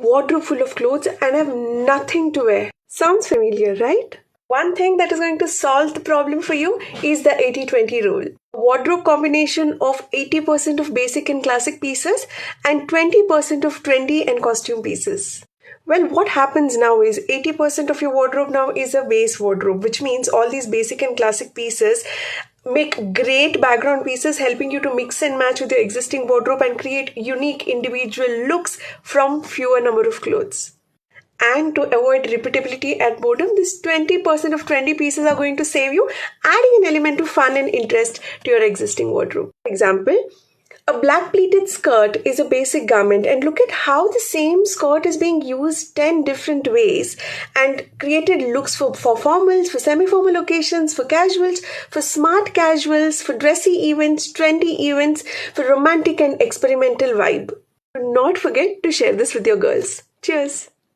wardrobe full of clothes and have nothing to wear. Sounds familiar, right? One thing that is going to solve the problem for you is the 80-20 rule. A wardrobe combination of 80% of basic and classic pieces and 20% of trendy and costume pieces. Well, what happens now is 80% of your wardrobe now is a base wardrobe, which means all these basic and classic pieces make great background pieces, helping you to mix and match with your existing wardrobe and create unique individual looks from fewer number of clothes. And to avoid repeatability and boredom, this 20% of trendy pieces are going to save you, adding an element of fun and interest to your existing wardrobe. For example, a black pleated skirt is a basic garment, and look at how the same skirt is being used 10 different ways and created looks for formals, for semi-formal occasions, for casuals, for smart casuals, for dressy events, trendy events, for romantic and experimental vibe. Do not forget to share this with your girls. Cheers!